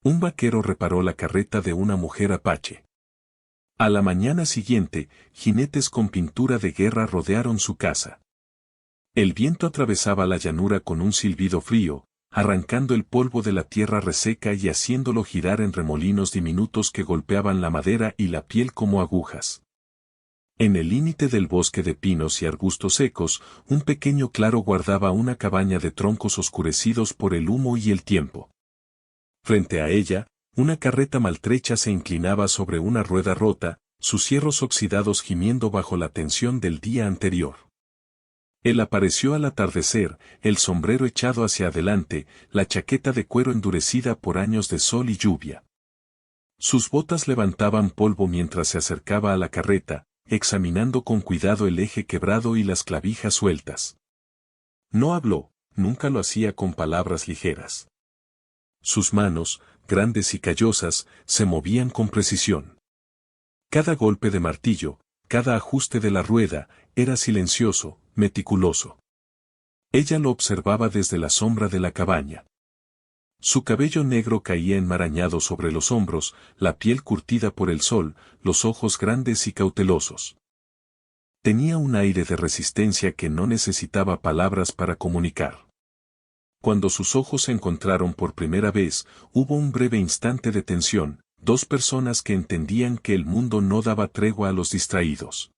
Un vaquero reparó la carreta de una mujer apache. A la mañana siguiente, jinetes con pintura de guerra rodearon su casa. El viento atravesaba la llanura con un silbido frío, arrancando el polvo de la tierra reseca y haciéndolo girar en remolinos diminutos que golpeaban la madera y la piel como agujas. En el límite del bosque de pinos y arbustos secos, un pequeño claro guardaba una cabaña de troncos oscurecidos por el humo y el tiempo. Frente a ella, una carreta maltrecha se inclinaba sobre una rueda rota, sus hierros oxidados gimiendo bajo la tensión del día anterior. Él apareció al atardecer, el sombrero echado hacia adelante, la chaqueta de cuero endurecida por años de sol y lluvia. Sus botas levantaban polvo mientras se acercaba a la carreta, examinando con cuidado el eje quebrado y las clavijas sueltas. No habló, nunca lo hacía con palabras ligeras. Sus manos, grandes y callosas, se movían con precisión. Cada golpe de martillo, cada ajuste de la rueda, era silencioso, meticuloso. Ella lo observaba desde la sombra de la cabaña. Su cabello negro caía enmarañado sobre los hombros, la piel curtida por el sol, los ojos grandes y cautelosos. Tenía un aire de resistencia que no necesitaba palabras para comunicar. Cuando sus ojos se encontraron por primera vez, hubo un breve instante de tensión, dos personas que entendían que el mundo no daba tregua a los distraídos.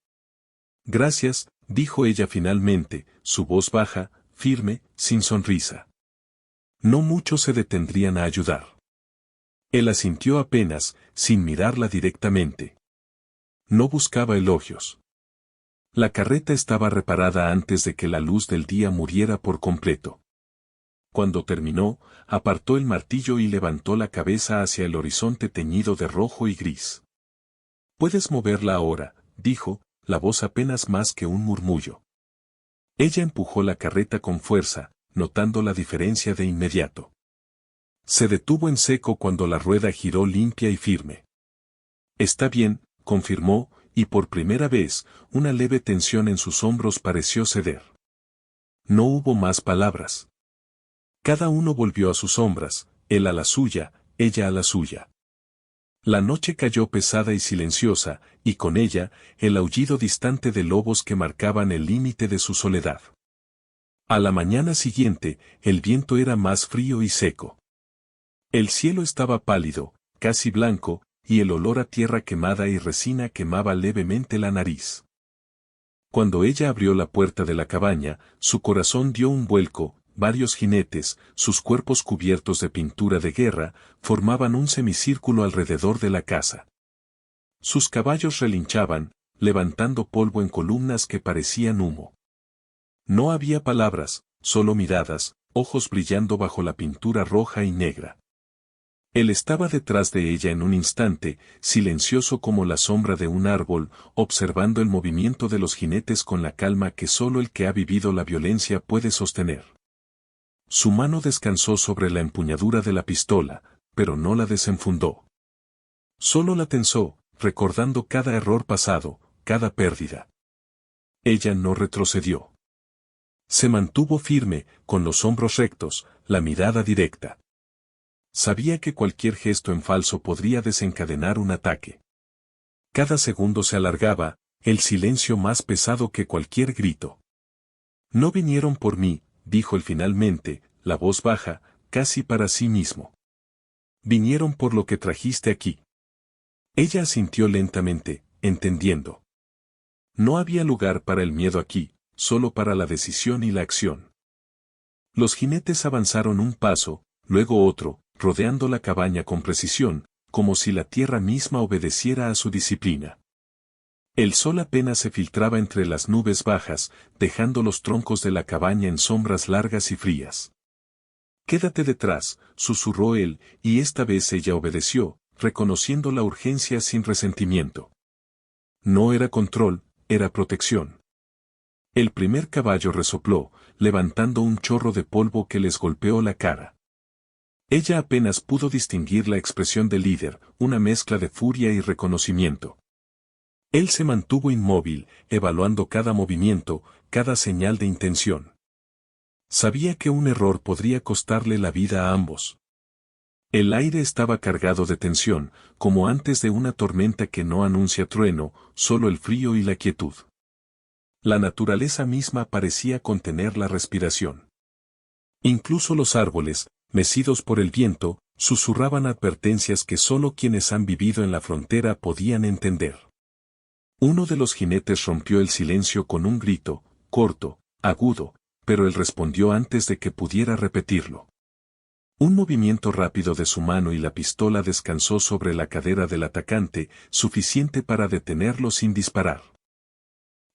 Gracias, dijo ella finalmente, su voz baja, firme, sin sonrisa. No muchos se detendrían a ayudar. Él asintió apenas, sin mirarla directamente. No buscaba elogios. La carreta estaba reparada antes de que la luz del día muriera por completo. Cuando terminó, apartó el martillo y levantó la cabeza hacia el horizonte teñido de rojo y gris. «Puedes moverla ahora», dijo, la voz apenas más que un murmullo. Ella empujó la carreta con fuerza, notando la diferencia de inmediato. Se detuvo en seco cuando la rueda giró limpia y firme. «Está bien», confirmó, y por primera vez, una leve tensión en sus hombros pareció ceder. No hubo más palabras. Cada uno volvió a sus sombras, él a la suya, ella a la suya. La noche cayó pesada y silenciosa, y con ella, el aullido distante de lobos que marcaban el límite de su soledad. A la mañana siguiente, el viento era más frío y seco. El cielo estaba pálido, casi blanco, y el olor a tierra quemada y resina quemaba levemente la nariz. Cuando ella abrió la puerta de la cabaña, su corazón dio un vuelco. Varios jinetes, sus cuerpos cubiertos de pintura de guerra, formaban un semicírculo alrededor de la casa. Sus caballos relinchaban, levantando polvo en columnas que parecían humo. No había palabras, solo miradas, ojos brillando bajo la pintura roja y negra. Él estaba detrás de ella en un instante, silencioso como la sombra de un árbol, observando el movimiento de los jinetes con la calma que solo el que ha vivido la violencia puede sostener. Su mano descansó sobre la empuñadura de la pistola, pero no la desenfundó. Solo la tensó, recordando cada error pasado, cada pérdida. Ella no retrocedió. Se mantuvo firme, con los hombros rectos, la mirada directa. Sabía que cualquier gesto en falso podría desencadenar un ataque. Cada segundo se alargaba, el silencio más pesado que cualquier grito. «No vinieron por mí», dijo él finalmente, la voz baja, casi para sí mismo. «Vinieron por lo que trajiste aquí». Ella asintió lentamente, entendiendo. No había lugar para el miedo aquí, solo para la decisión y la acción. Los jinetes avanzaron un paso, luego otro, rodeando la cabaña con precisión, como si la tierra misma obedeciera a su disciplina. El sol apenas se filtraba entre las nubes bajas, dejando los troncos de la cabaña en sombras largas y frías. «Quédate detrás», susurró él, y esta vez ella obedeció, reconociendo la urgencia sin resentimiento. No era control, era protección. El primer caballo resopló, levantando un chorro de polvo que les golpeó la cara. Ella apenas pudo distinguir la expresión del líder, una mezcla de furia y reconocimiento. Él se mantuvo inmóvil, evaluando cada movimiento, cada señal de intención. Sabía que un error podría costarle la vida a ambos. El aire estaba cargado de tensión, como antes de una tormenta que no anuncia trueno, solo el frío y la quietud. La naturaleza misma parecía contener la respiración. Incluso los árboles, mecidos por el viento, susurraban advertencias que solo quienes han vivido en la frontera podían entender. Uno de los jinetes rompió el silencio con un grito, corto, agudo, pero él respondió antes de que pudiera repetirlo. Un movimiento rápido de su mano y la pistola descansó sobre la cadera del atacante, suficiente para detenerlo sin disparar.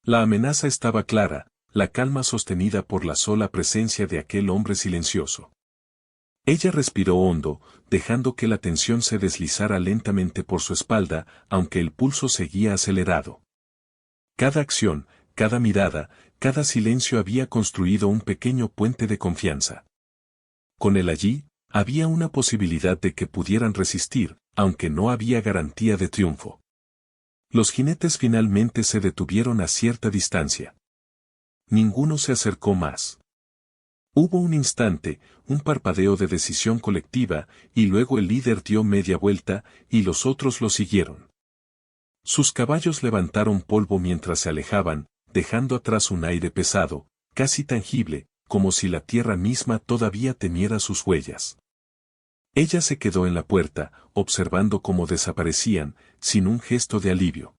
La amenaza estaba clara, la calma sostenida por la sola presencia de aquel hombre silencioso. Ella respiró hondo, dejando que la tensión se deslizara lentamente por su espalda, aunque el pulso seguía acelerado. Cada acción, cada mirada, cada silencio había construido un pequeño puente de confianza. Con él allí, había una posibilidad de que pudieran resistir, aunque no había garantía de triunfo. Los jinetes finalmente se detuvieron a cierta distancia. Ninguno se acercó más. Hubo un instante, un parpadeo de decisión colectiva, y luego el líder dio media vuelta, y los otros lo siguieron. Sus caballos levantaron polvo mientras se alejaban, dejando atrás un aire pesado, casi tangible, como si la tierra misma todavía temiera sus huellas. Ella se quedó en la puerta, observando cómo desaparecían, sin un gesto de alivio.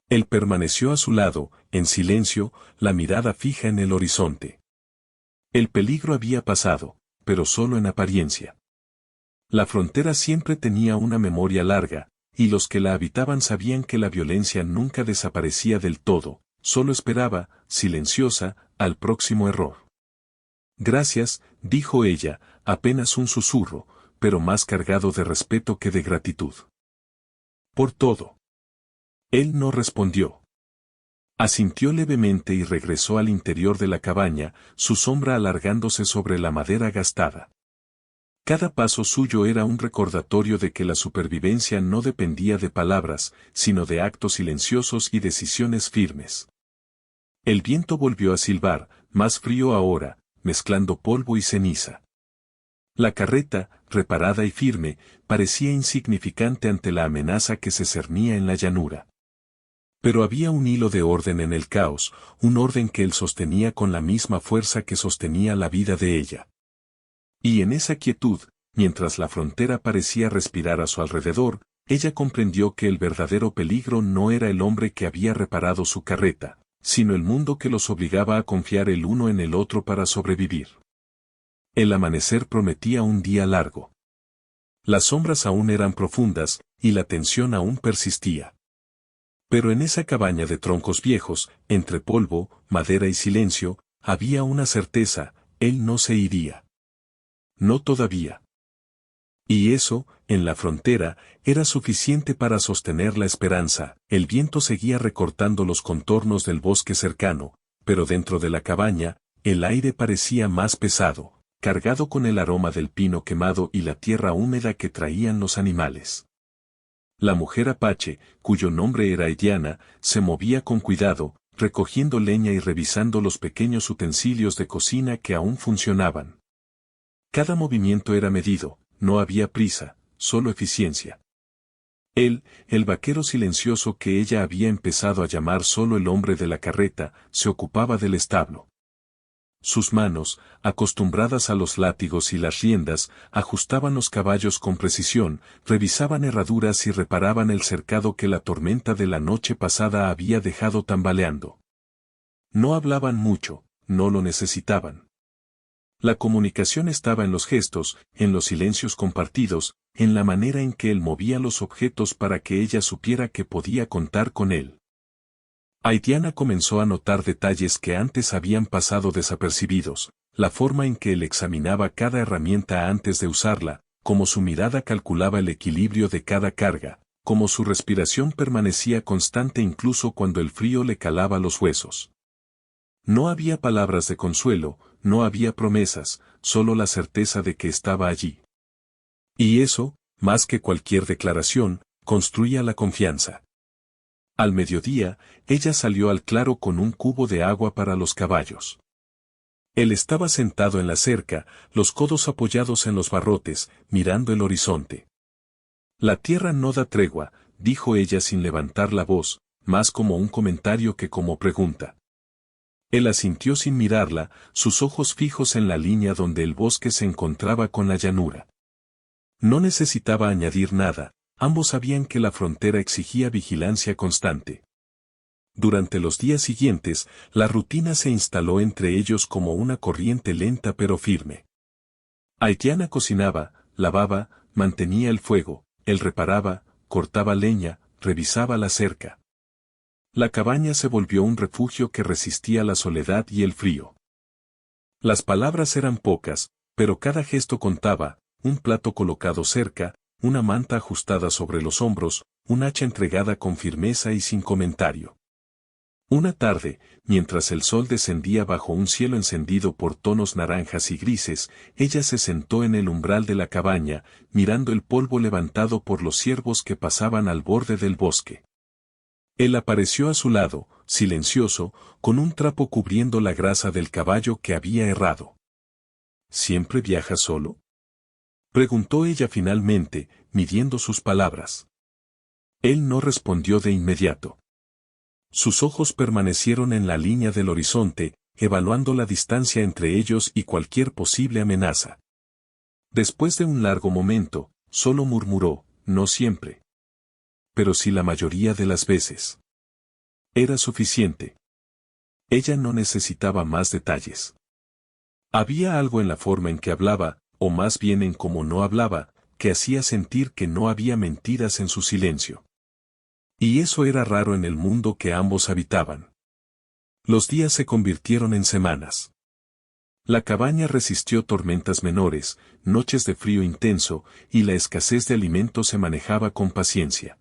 Él permaneció a su lado, en silencio, la mirada fija en el horizonte. El peligro había pasado, pero solo en apariencia. La frontera siempre tenía una memoria larga, y los que la habitaban sabían que la violencia nunca desaparecía del todo, solo esperaba, silenciosa, al próximo error. Gracias, dijo ella, apenas un susurro, pero más cargado de respeto que de gratitud. Por todo. Él no respondió. Asintió levemente y regresó al interior de la cabaña, su sombra alargándose sobre la madera gastada. Cada paso suyo era un recordatorio de que la supervivencia no dependía de palabras, sino de actos silenciosos y decisiones firmes. El viento volvió a silbar, más frío ahora, mezclando polvo y ceniza. La carreta, reparada y firme, parecía insignificante ante la amenaza que se cernía en la llanura. Pero había un hilo de orden en el caos, un orden que él sostenía con la misma fuerza que sostenía la vida de ella. Y en esa quietud, mientras la frontera parecía respirar a su alrededor, ella comprendió que el verdadero peligro no era el hombre que había reparado su carreta, sino el mundo que los obligaba a confiar el uno en el otro para sobrevivir. El amanecer prometía un día largo. Las sombras aún eran profundas, y la tensión aún persistía. Pero en esa cabaña de troncos viejos, entre polvo, madera y silencio, había una certeza: él no se iría. No todavía. Y eso, en la frontera, era suficiente para sostener la esperanza. El viento seguía recortando los contornos del bosque cercano, pero dentro de la cabaña, el aire parecía más pesado, cargado con el aroma del pino quemado y la tierra húmeda que traían los animales. La mujer apache, cuyo nombre era Diana, se movía con cuidado, recogiendo leña y revisando los pequeños utensilios de cocina que aún funcionaban. Cada movimiento era medido, no había prisa, solo eficiencia. Él, el vaquero silencioso que ella había empezado a llamar solo el hombre de la carreta, se ocupaba del establo. Sus manos, acostumbradas a los látigos y las riendas, ajustaban los caballos con precisión, revisaban herraduras y reparaban el cercado que la tormenta de la noche pasada había dejado tambaleando. No hablaban mucho, no lo necesitaban. La comunicación estaba en los gestos, en los silencios compartidos, en la manera en que él movía los objetos para que ella supiera que podía contar con él. Diana comenzó a notar detalles que antes habían pasado desapercibidos, la forma en que él examinaba cada herramienta antes de usarla, cómo su mirada calculaba el equilibrio de cada carga, cómo su respiración permanecía constante incluso cuando el frío le calaba los huesos. No había palabras de consuelo, no había promesas, solo la certeza de que estaba allí. Y eso, más que cualquier declaración, construía la confianza. Al mediodía, ella salió al claro con un cubo de agua para los caballos. Él estaba sentado en la cerca, los codos apoyados en los barrotes, mirando el horizonte. La tierra no da tregua, dijo ella sin levantar la voz, más como un comentario que como pregunta. Él asintió sin mirarla, sus ojos fijos en la línea donde el bosque se encontraba con la llanura. No necesitaba añadir nada, ambos sabían que la frontera exigía vigilancia constante. Durante los días siguientes, la rutina se instaló entre ellos como una corriente lenta pero firme. Haitiana cocinaba, lavaba, mantenía el fuego, él reparaba, cortaba leña, revisaba la cerca. La cabaña se volvió un refugio que resistía la soledad y el frío. Las palabras eran pocas, pero cada gesto contaba, un plato colocado cerca, una manta ajustada sobre los hombros, un hacha entregada con firmeza y sin comentario. Una tarde, mientras el sol descendía bajo un cielo encendido por tonos naranjas y grises, ella se sentó en el umbral de la cabaña, mirando el polvo levantado por los ciervos que pasaban al borde del bosque. Él apareció a su lado, silencioso, con un trapo cubriendo la grasa del caballo que había errado. ¿Siempre viaja solo?, preguntó ella finalmente, midiendo sus palabras. Él no respondió de inmediato. Sus ojos permanecieron en la línea del horizonte, evaluando la distancia entre ellos y cualquier posible amenaza. Después de un largo momento, solo murmuró, no siempre. Pero sí la mayoría de las veces. Era suficiente. Ella no necesitaba más detalles. Había algo en la forma en que hablaba, o más bien en cómo no hablaba, que hacía sentir que no había mentiras en su silencio. Y eso era raro en el mundo que ambos habitaban. Los días se convirtieron en semanas. La cabaña resistió tormentas menores, noches de frío intenso, y la escasez de alimentos se manejaba con paciencia.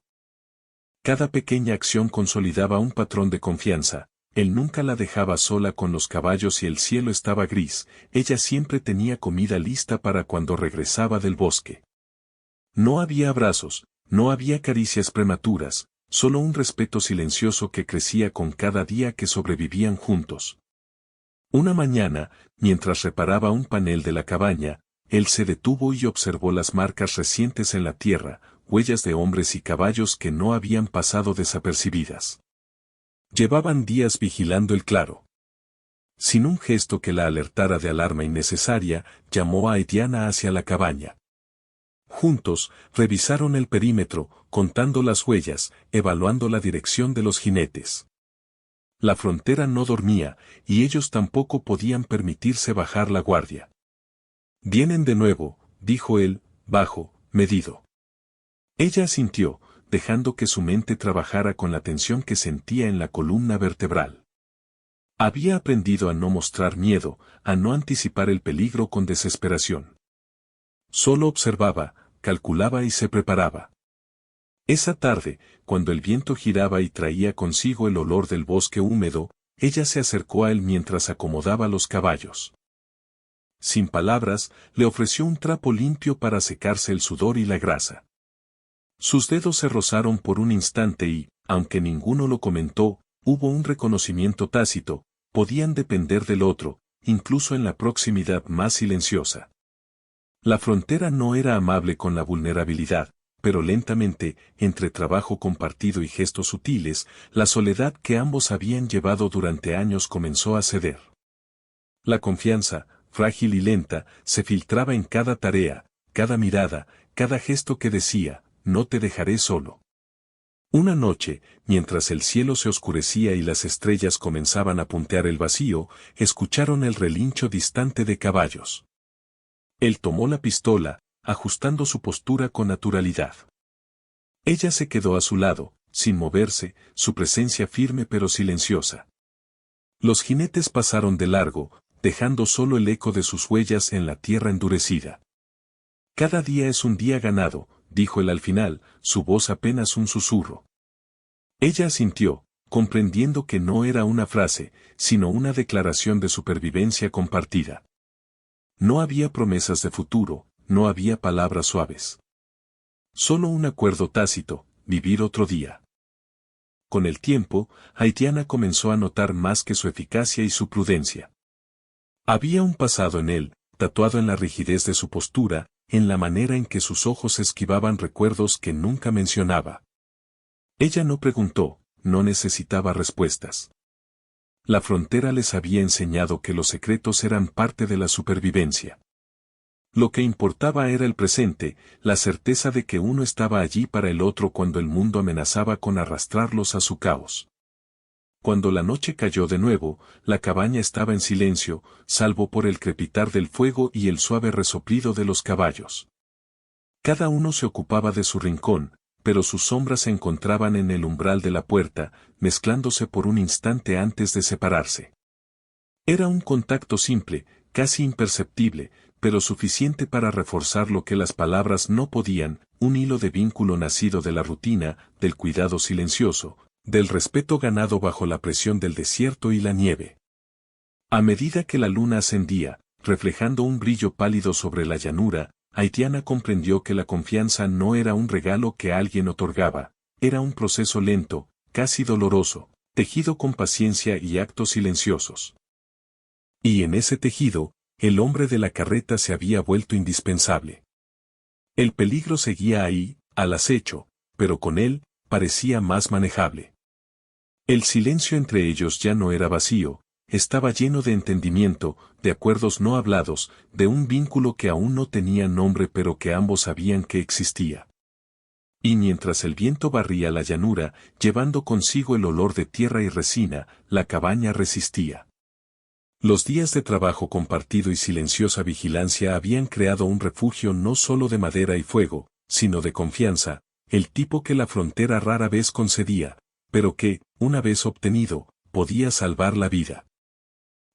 Cada pequeña acción consolidaba un patrón de confianza. Él nunca la dejaba sola con los caballos y el cielo estaba gris, ella siempre tenía comida lista para cuando regresaba del bosque. No había abrazos, no había caricias prematuras, solo un respeto silencioso que crecía con cada día que sobrevivían juntos. Una mañana, mientras reparaba un panel de la cabaña, él se detuvo y observó las marcas recientes en la tierra, huellas de hombres y caballos que no habían pasado desapercibidas. Llevaban días vigilando el claro. Sin un gesto que la alertara de alarma innecesaria, llamó a Haitiana hacia la cabaña. Juntos, revisaron el perímetro, contando las huellas, evaluando la dirección de los jinetes. La frontera no dormía, y ellos tampoco podían permitirse bajar la guardia. «Vienen de nuevo», dijo él, bajo, medido. Ella asintió, dejando que su mente trabajara con la tensión que sentía en la columna vertebral. Había aprendido a no mostrar miedo, a no anticipar el peligro con desesperación. Solo observaba, calculaba y se preparaba. Esa tarde, cuando el viento giraba y traía consigo el olor del bosque húmedo, ella se acercó a él mientras acomodaba los caballos. Sin palabras, le ofreció un trapo limpio para secarse el sudor y la grasa. Sus dedos se rozaron por un instante y, aunque ninguno lo comentó, hubo un reconocimiento tácito, podían depender del otro, incluso en la proximidad más silenciosa. La frontera no era amable con la vulnerabilidad, pero lentamente, entre trabajo compartido y gestos sutiles, la soledad que ambos habían llevado durante años comenzó a ceder. La confianza, frágil y lenta, se filtraba en cada tarea, cada mirada, cada gesto que decía, «No te dejaré solo». Una noche, mientras el cielo se oscurecía y las estrellas comenzaban a puntear el vacío, escucharon el relincho distante de caballos. Él tomó la pistola, ajustando su postura con naturalidad. Ella se quedó a su lado, sin moverse, su presencia firme pero silenciosa. Los jinetes pasaron de largo, dejando solo el eco de sus huellas en la tierra endurecida. «Cada día es un día ganado», dijo él al final, su voz apenas un susurro. Ella asintió, comprendiendo que no era una frase, sino una declaración de supervivencia compartida. No había promesas de futuro, no había palabras suaves. Solo un acuerdo tácito, vivir otro día. Con el tiempo, Haitiana comenzó a notar más que su eficacia y su prudencia. Había un pasado en él, tatuado en la rigidez de su postura, en la manera en que sus ojos esquivaban recuerdos que nunca mencionaba. Ella no preguntó, no necesitaba respuestas. La frontera les había enseñado que los secretos eran parte de la supervivencia. Lo que importaba era el presente, la certeza de que uno estaba allí para el otro cuando el mundo amenazaba con arrastrarlos a su caos. Cuando la noche cayó de nuevo, la cabaña estaba en silencio, salvo por el crepitar del fuego y el suave resoplido de los caballos. Cada uno se ocupaba de su rincón, pero sus sombras se encontraban en el umbral de la puerta, mezclándose por un instante antes de separarse. Era un contacto simple, casi imperceptible, pero suficiente para reforzar lo que las palabras no podían, un hilo de vínculo nacido de la rutina, del cuidado silencioso, del respeto ganado bajo la presión del desierto y la nieve. A medida que la luna ascendía, reflejando un brillo pálido sobre la llanura, Aitiana comprendió que la confianza no era un regalo que alguien otorgaba, era un proceso lento, casi doloroso, tejido con paciencia y actos silenciosos. Y en ese tejido, el hombre de la carreta se había vuelto indispensable. El peligro seguía ahí, al acecho, pero con él, parecía más manejable. El silencio entre ellos ya no era vacío, estaba lleno de entendimiento, de acuerdos no hablados, de un vínculo que aún no tenía nombre pero que ambos sabían que existía. Y mientras el viento barría la llanura, llevando consigo el olor de tierra y resina, la cabaña resistía. Los días de trabajo compartido y silenciosa vigilancia habían creado un refugio no solo de madera y fuego, sino de confianza, el tipo que la frontera rara vez concedía, pero que, una vez obtenido, podía salvar la vida.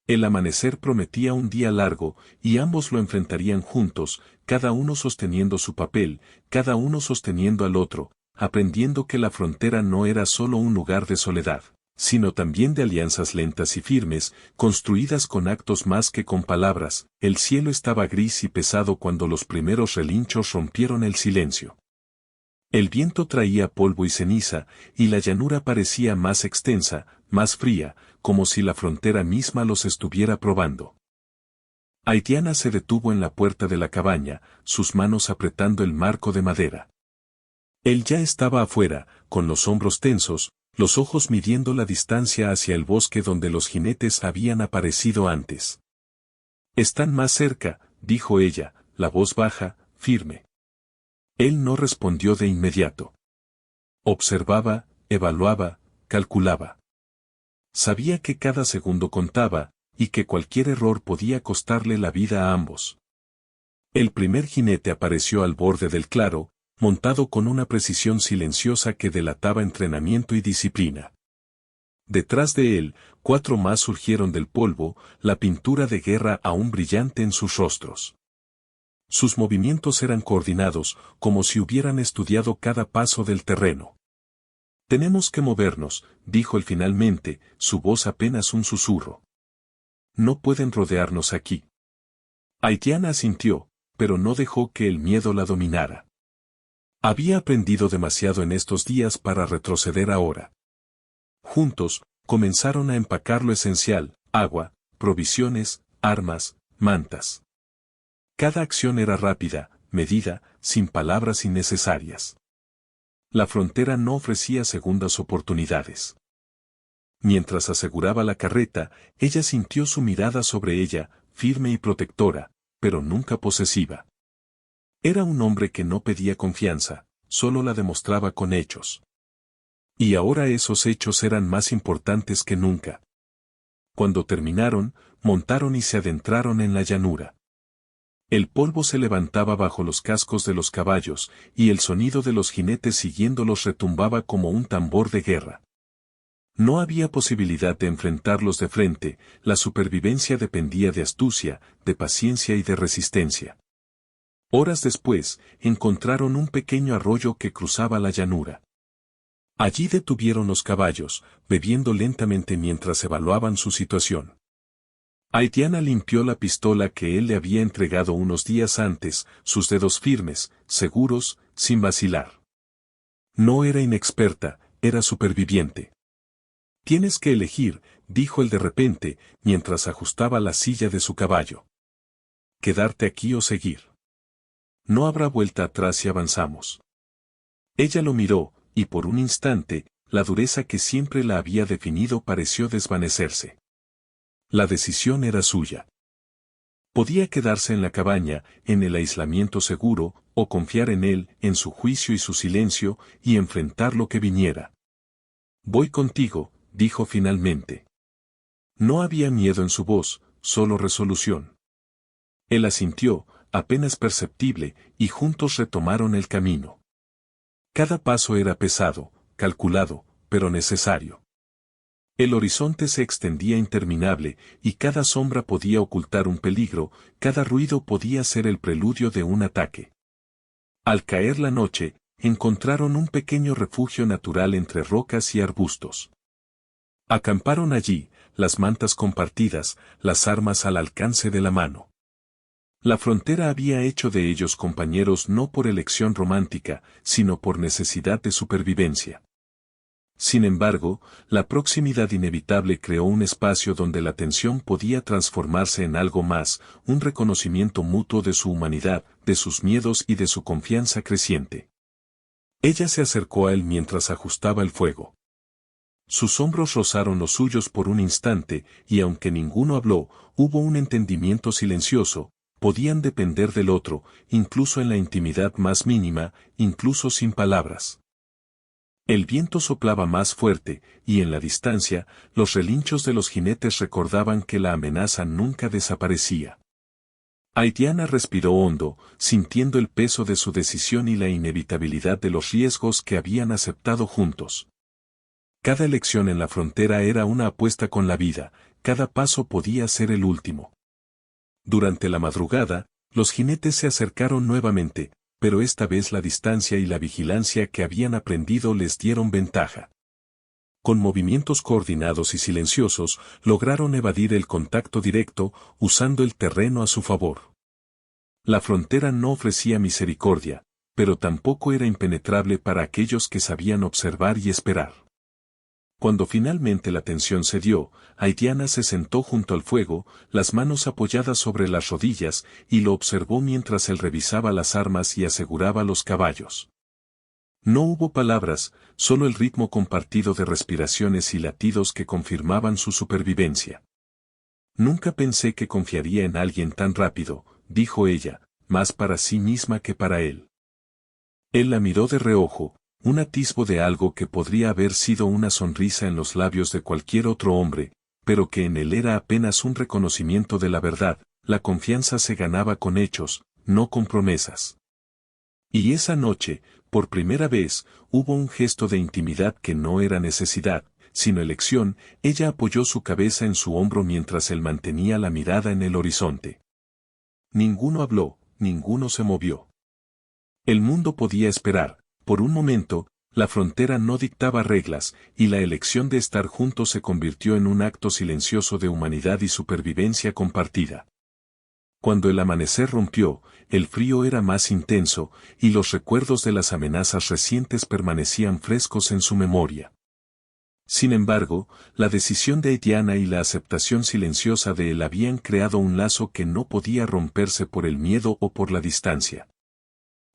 El amanecer prometía un día largo, y ambos lo enfrentarían juntos, cada uno sosteniendo su papel, cada uno sosteniendo al otro, aprendiendo que la frontera no era solo un lugar de soledad, sino también de alianzas lentas y firmes, construidas con actos más que con palabras. El cielo estaba gris y pesado cuando los primeros relinchos rompieron el silencio. El viento traía polvo y ceniza, y la llanura parecía más extensa, más fría, como si la frontera misma los estuviera probando. Aitiana se detuvo en la puerta de la cabaña, sus manos apretando el marco de madera. Él ya estaba afuera, con los hombros tensos, los ojos midiendo la distancia hacia el bosque donde los jinetes habían aparecido antes. «Están más cerca», dijo ella, la voz baja, firme. Él no respondió de inmediato. Observaba, evaluaba, calculaba. Sabía que cada segundo contaba, y que cualquier error podía costarle la vida a ambos. El primer jinete apareció al borde del claro, montado con una precisión silenciosa que delataba entrenamiento y disciplina. Detrás de él, 4 más surgieron del polvo, la pintura de guerra aún brillante en sus rostros. Sus movimientos eran coordinados, como si hubieran estudiado cada paso del terreno. «Tenemos que movernos», dijo él finalmente, su voz apenas un susurro. «No pueden rodearnos aquí». Aitiana asintió, pero no dejó que el miedo la dominara. Había aprendido demasiado en estos días para retroceder ahora. Juntos, comenzaron a empacar lo esencial: agua, provisiones, armas, mantas. Cada acción era rápida, medida, sin palabras innecesarias. La frontera no ofrecía segundas oportunidades. Mientras aseguraba la carreta, ella sintió su mirada sobre ella, firme y protectora, pero nunca posesiva. Era un hombre que no pedía confianza, solo la demostraba con hechos. Y ahora esos hechos eran más importantes que nunca. Cuando terminaron, montaron y se adentraron en la llanura. El polvo se levantaba bajo los cascos de los caballos, y el sonido de los jinetes siguiéndolos retumbaba como un tambor de guerra. No había posibilidad de enfrentarlos de frente, la supervivencia dependía de astucia, de paciencia y de resistencia. Horas después, encontraron un pequeño arroyo que cruzaba la llanura. Allí detuvieron los caballos, bebiendo lentamente mientras evaluaban su situación. Aitiana limpió la pistola que él le había entregado unos días antes, sus dedos firmes, seguros, sin vacilar. No era inexperta, era superviviente. «Tienes que elegir», dijo él de repente, mientras ajustaba la silla de su caballo. ¿Quedarte aquí o seguir? No habrá vuelta atrás si avanzamos. Ella lo miró, y por un instante, la dureza que siempre la había definido pareció desvanecerse. La decisión era suya. Podía quedarse en la cabaña, en el aislamiento seguro, o confiar en él, en su juicio y su silencio, y enfrentar lo que viniera. Voy contigo, dijo finalmente. No había miedo en su voz, solo resolución. Él asintió, apenas perceptible, y juntos retomaron el camino. Cada paso era pesado, calculado, pero necesario. El horizonte se extendía interminable, y cada sombra podía ocultar un peligro, cada ruido podía ser el preludio de un ataque. Al caer la noche, encontraron un pequeño refugio natural entre rocas y arbustos. Acamparon allí, las mantas compartidas, las armas al alcance de la mano. La frontera había hecho de ellos compañeros no por elección romántica, sino por necesidad de supervivencia. Sin embargo, la proximidad inevitable creó un espacio donde la tensión podía transformarse en algo más, un reconocimiento mutuo de su humanidad, de sus miedos y de su confianza creciente. Ella se acercó a él mientras ajustaba el fuego. Sus hombros rozaron los suyos por un instante, y aunque ninguno habló, hubo un entendimiento silencioso, podían depender del otro, incluso en la intimidad más mínima, incluso sin palabras. El viento soplaba más fuerte, y en la distancia, los relinchos de los jinetes recordaban que la amenaza nunca desaparecía. Aitiana respiró hondo, sintiendo el peso de su decisión y la inevitabilidad de los riesgos que habían aceptado juntos. Cada elección en la frontera era una apuesta con la vida, cada paso podía ser el último. Durante la madrugada, los jinetes se acercaron nuevamente, pero esta vez la distancia y la vigilancia que habían aprendido les dieron ventaja. Con movimientos coordinados y silenciosos, lograron evadir el contacto directo, usando el terreno a su favor. La frontera no ofrecía misericordia, pero tampoco era impenetrable para aquellos que sabían observar y esperar. Cuando finalmente la tensión cedió, Aitiana se sentó junto al fuego, las manos apoyadas sobre las rodillas, y lo observó mientras él revisaba las armas y aseguraba los caballos. No hubo palabras, solo el ritmo compartido de respiraciones y latidos que confirmaban su supervivencia. Nunca pensé que confiaría en alguien tan rápido, dijo ella, más para sí misma que para él. Él la miró de reojo, un atisbo de algo que podría haber sido una sonrisa en los labios de cualquier otro hombre, pero que en él era apenas un reconocimiento de la verdad. La confianza se ganaba con hechos, no con promesas. Y esa noche, por primera vez, hubo un gesto de intimidad que no era necesidad, sino elección. Ella apoyó su cabeza en su hombro mientras él mantenía la mirada en el horizonte. Ninguno habló, ninguno se movió. El mundo podía esperar. Por un momento, la frontera no dictaba reglas, y la elección de estar juntos se convirtió en un acto silencioso de humanidad y supervivencia compartida. Cuando el amanecer rompió, el frío era más intenso, y los recuerdos de las amenazas recientes permanecían frescos en su memoria. Sin embargo, la decisión de Aitiana y la aceptación silenciosa de él habían creado un lazo que no podía romperse por el miedo o por la distancia.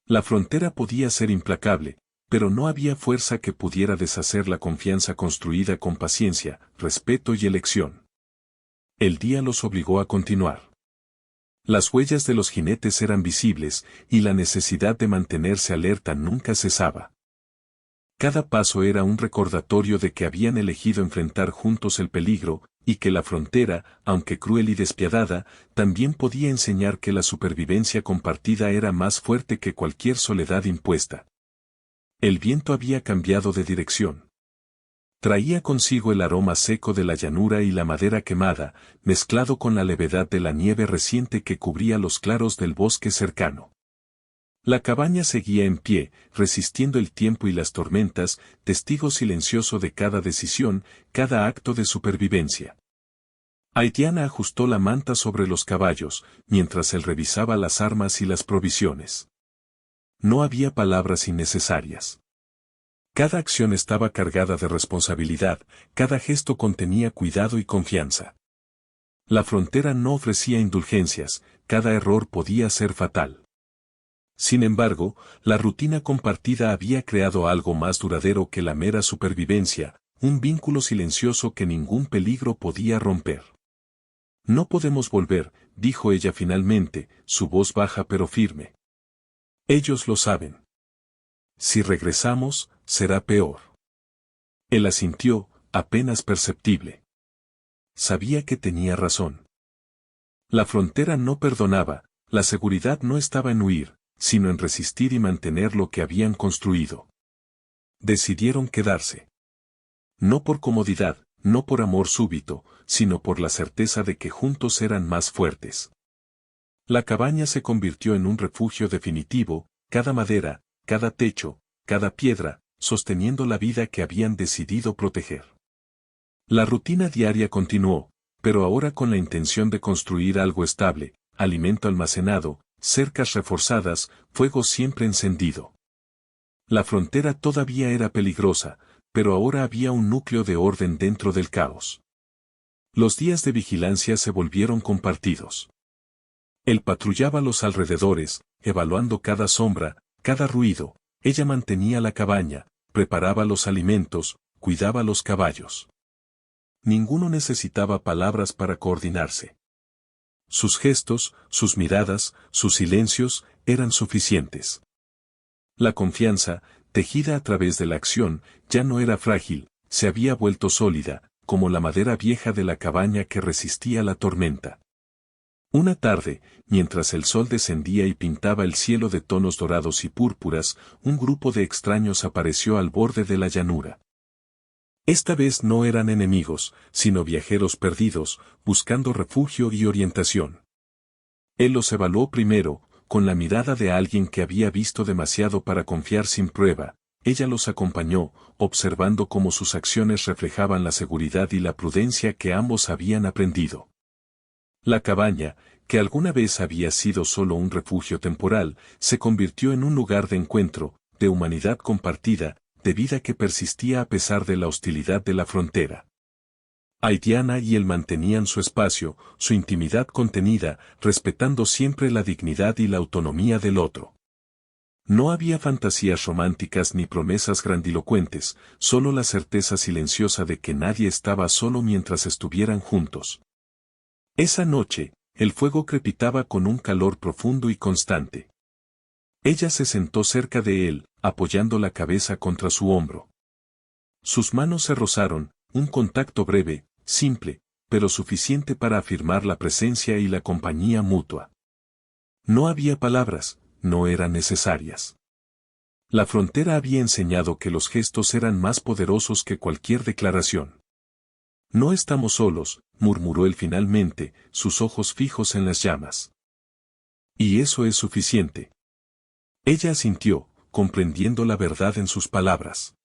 La frontera podía ser implacable, pero no había fuerza que pudiera deshacer la confianza construida con paciencia, respeto y elección. El día los obligó a continuar. Las huellas de los jinetes eran visibles, y la necesidad de mantenerse alerta nunca cesaba. Cada paso era un recordatorio de que habían elegido enfrentar juntos el peligro, y que la frontera, aunque cruel y despiadada, también podía enseñar que la supervivencia compartida era más fuerte que cualquier soledad impuesta. El viento había cambiado de dirección. Traía consigo el aroma seco de la llanura y la madera quemada, mezclado con la levedad de la nieve reciente que cubría los claros del bosque cercano. La cabaña seguía en pie, resistiendo el tiempo y las tormentas, testigo silencioso de cada decisión, cada acto de supervivencia. Aitiana ajustó la manta sobre los caballos, mientras él revisaba las armas y las provisiones. No había palabras innecesarias. Cada acción estaba cargada de responsabilidad, cada gesto contenía cuidado y confianza. La frontera no ofrecía indulgencias, cada error podía ser fatal. Sin embargo, la rutina compartida había creado algo más duradero que la mera supervivencia, un vínculo silencioso que ningún peligro podía romper. No podemos volver, dijo ella finalmente, su voz baja pero firme. Ellos lo saben. Si regresamos, será peor. Él asintió, apenas perceptible. Sabía que tenía razón. La frontera no perdonaba, la seguridad no estaba en huir, sino en resistir y mantener lo que habían construido. Decidieron quedarse. No por comodidad, no por amor súbito, sino por la certeza de que juntos eran más fuertes. La cabaña se convirtió en un refugio definitivo, cada madera, cada techo, cada piedra, sosteniendo la vida que habían decidido proteger. La rutina diaria continuó, pero ahora con la intención de construir algo estable, alimento almacenado, cercas reforzadas, fuego siempre encendido. La frontera todavía era peligrosa, pero ahora había un núcleo de orden dentro del caos. Los días de vigilancia se volvieron compartidos. Él patrullaba los alrededores, evaluando cada sombra, cada ruido. Ella mantenía la cabaña, preparaba los alimentos, cuidaba los caballos. Ninguno necesitaba palabras para coordinarse. Sus gestos, sus miradas, sus silencios, eran suficientes. La confianza, tejida a través de la acción, ya no era frágil, se había vuelto sólida, como la madera vieja de la cabaña que resistía la tormenta. Una tarde, mientras el sol descendía y pintaba el cielo de tonos dorados y púrpuras, un grupo de extraños apareció al borde de la llanura. Esta vez no eran enemigos, sino viajeros perdidos, buscando refugio y orientación. Él los evaluó primero, con la mirada de alguien que había visto demasiado para confiar sin prueba. Ella los acompañó, observando cómo sus acciones reflejaban la seguridad y la prudencia que ambos habían aprendido. La cabaña, que alguna vez había sido solo un refugio temporal, se convirtió en un lugar de encuentro, de humanidad compartida, de vida que persistía a pesar de la hostilidad de la frontera. Diana y él mantenían su espacio, su intimidad contenida, respetando siempre la dignidad y la autonomía del otro. No había fantasías románticas ni promesas grandilocuentes, solo la certeza silenciosa de que nadie estaba solo mientras estuvieran juntos. Esa noche, el fuego crepitaba con un calor profundo y constante. Ella se sentó cerca de él, apoyando la cabeza contra su hombro. Sus manos se rozaron, un contacto breve, simple, pero suficiente para afirmar la presencia y la compañía mutua. No había palabras, no eran necesarias. La frontera había enseñado que los gestos eran más poderosos que cualquier declaración. No estamos solos, murmuró él finalmente, sus ojos fijos en las llamas. Y eso es suficiente. Ella asintió, comprendiendo la verdad en sus palabras.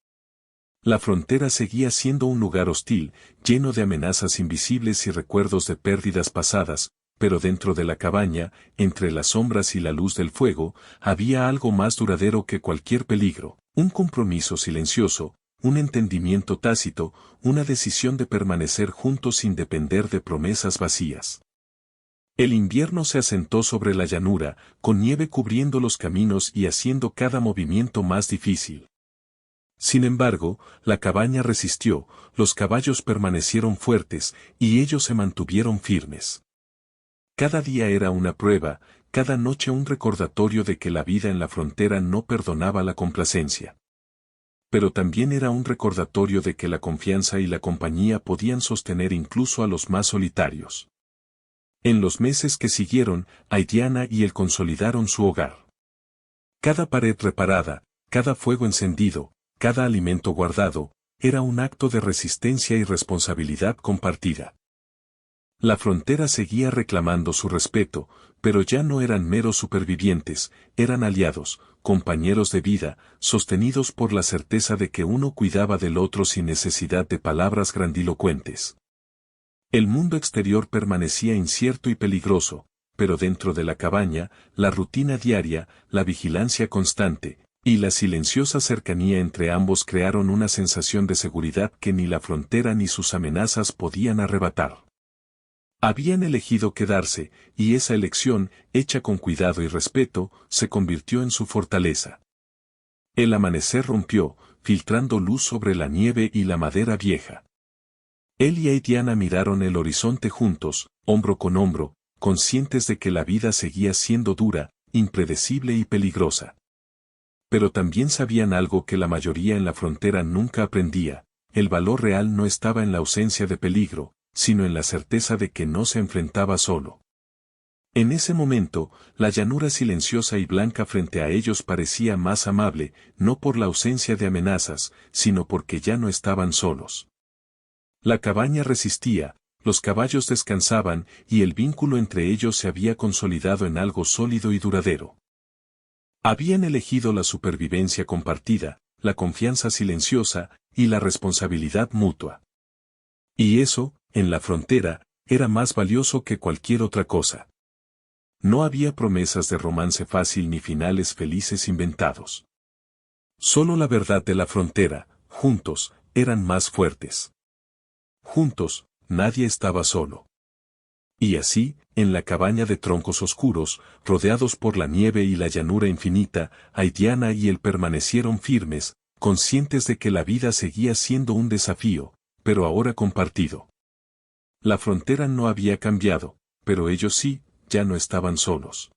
La frontera seguía siendo un lugar hostil, lleno de amenazas invisibles y recuerdos de pérdidas pasadas, pero dentro de la cabaña, entre las sombras y la luz del fuego, había algo más duradero que cualquier peligro, un compromiso silencioso, un entendimiento tácito, una decisión de permanecer juntos sin depender de promesas vacías. El invierno se asentó sobre la llanura, con nieve cubriendo los caminos y haciendo cada movimiento más difícil. Sin embargo, la cabaña resistió, los caballos permanecieron fuertes, y ellos se mantuvieron firmes. Cada día era una prueba, cada noche un recordatorio de que la vida en la frontera no perdonaba la complacencia. Pero también era un recordatorio de que la confianza y la compañía podían sostener incluso a los más solitarios. En los meses que siguieron, Diana y él consolidaron su hogar. Cada pared reparada, cada fuego encendido, cada alimento guardado, era un acto de resistencia y responsabilidad compartida. La frontera seguía reclamando su respeto, pero ya no eran meros supervivientes, eran aliados, compañeros de vida, sostenidos por la certeza de que uno cuidaba del otro sin necesidad de palabras grandilocuentes. El mundo exterior permanecía incierto y peligroso, pero dentro de la cabaña, la rutina diaria, la vigilancia constante, Y la silenciosa cercanía entre ambos crearon una sensación de seguridad que ni la frontera ni sus amenazas podían arrebatar. Habían elegido quedarse, y esa elección, hecha con cuidado y respeto, se convirtió en su fortaleza. El amanecer rompió, filtrando luz sobre la nieve y la madera vieja. Él y Diana miraron el horizonte juntos, hombro con hombro, conscientes de que la vida seguía siendo dura, impredecible y peligrosa. Pero también sabían algo que la mayoría en la frontera nunca aprendía: el valor real no estaba en la ausencia de peligro, sino en la certeza de que no se enfrentaba solo. En ese momento, la llanura silenciosa y blanca frente a ellos parecía más amable, no por la ausencia de amenazas, sino porque ya no estaban solos. La cabaña resistía, los caballos descansaban y el vínculo entre ellos se había consolidado en algo sólido y duradero. Habían elegido la supervivencia compartida, la confianza silenciosa y la responsabilidad mutua. Y eso, en la frontera, era más valioso que cualquier otra cosa. No había promesas de romance fácil ni finales felices inventados. Solo la verdad de la frontera: juntos, eran más fuertes. Juntos, nadie estaba solo. Y así, en la cabaña de troncos oscuros, rodeados por la nieve y la llanura infinita, Diana y él permanecieron firmes, conscientes de que la vida seguía siendo un desafío, pero ahora compartido. La frontera no había cambiado, pero ellos sí, ya no estaban solos.